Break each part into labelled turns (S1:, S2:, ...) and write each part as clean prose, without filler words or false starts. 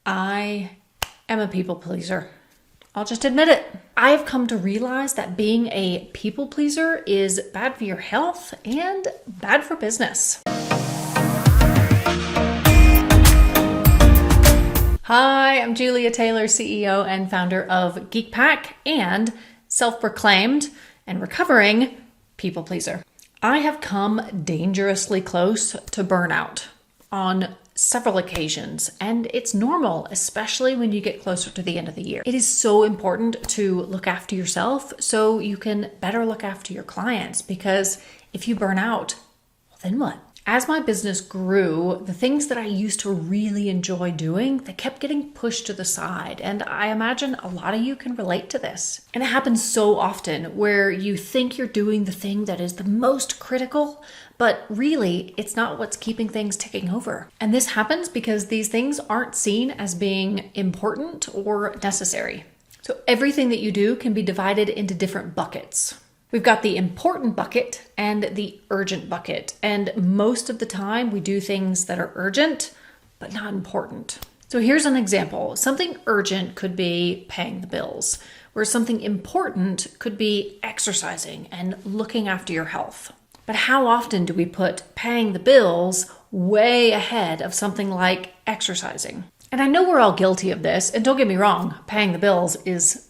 S1: I am a people pleaser. I'll just admit it. I have come to realize that being a people pleaser is bad for your health and bad for business. Hi, I'm Julia Taylor, CEO and founder of GeekPack and self-proclaimed and recovering people pleaser. I have come dangerously close to burnout on several occasions, and it's normal, especially when you get closer to the end of the year. It is so important to look after yourself so you can better look after your clients, because if you burn out, well, then what? As my business grew, the things that I used to really enjoy doing, they kept getting pushed to the side. And I imagine a lot of you can relate to this. And it happens so often where you think you're doing the thing that is the most critical, but really it's not what's keeping things ticking over. And this happens because these things aren't seen as being important or necessary. So everything that you do can be divided into different buckets. We've got the important bucket and the urgent bucket. And most of the time we do things that are urgent, but not important. So here's an example. Something urgent could be paying the bills, where something important could be exercising and looking after your health. But how often do we put paying the bills way ahead of something like exercising? And I know we're all guilty of this, and don't get me wrong, paying the bills is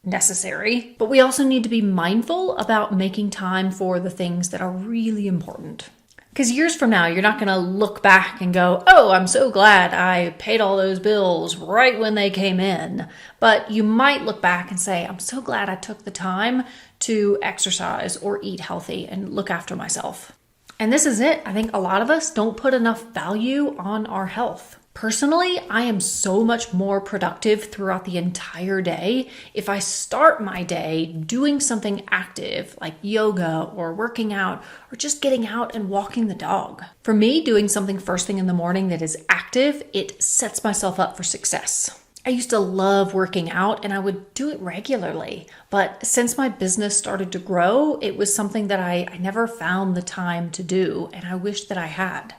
S1: necessary, but we also need to be mindful about making time for the things that are really important. Because years from now, you're not going to look back and go, oh, I'm so glad I paid all those bills right when they came in. But you might look back and say, I'm so glad I took the time to exercise or eat healthy and look after myself. And this is it. I think a lot of us don't put enough value on our health. Personally, I am so much more productive throughout the entire day if I start my day doing something active like yoga or working out or just getting out and walking the dog. For me, doing something first thing in the morning that is active, it sets myself up for success. I used to love working out and I would do it regularly, but since my business started to grow, it was something that I never found the time to do, and I wish that I had.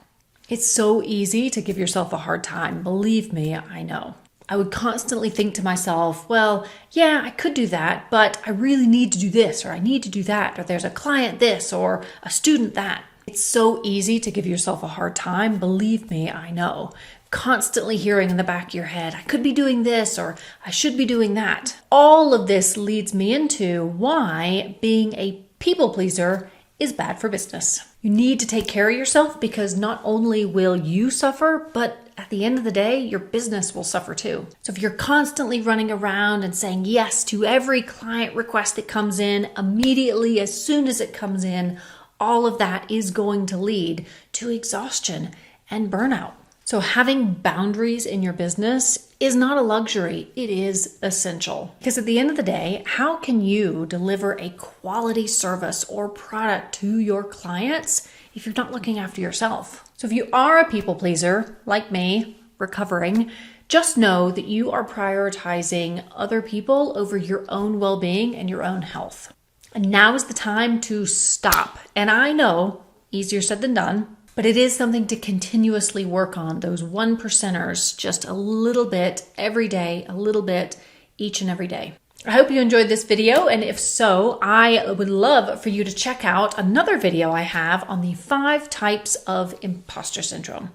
S1: It's so easy to give yourself a hard time. Believe me, I know. I would constantly think to myself, well, yeah, I could do that, but I really need to do this, or I need to do that, or there's a client this, or a student that. It's so easy to give yourself a hard time. Believe me, I know. Constantly hearing in the back of your head, I could be doing this, or I should be doing that. All of this leads me into why being a people pleaser is bad for business. You need to take care of yourself, because not only will you suffer, but at the end of the day, your business will suffer too. So if you're constantly running around and saying yes to every client request that comes in immediately as soon as it comes in, all of that is going to lead to exhaustion and burnout. So having boundaries in your business is not a luxury, it is essential. Because at the end of the day, how can you deliver a quality service or product to your clients if you're not looking after yourself? So if you are a people pleaser, like me, recovering, just know that you are prioritizing other people over your own well-being and your own health. And now is the time to stop. And I know, easier said than done, but it is something to continuously work on, those 1%ers, just a little bit every day, a little bit each and every day. I hope you enjoyed this video, and if so, I would love for you to check out another video I have on the 5 types of imposter syndrome.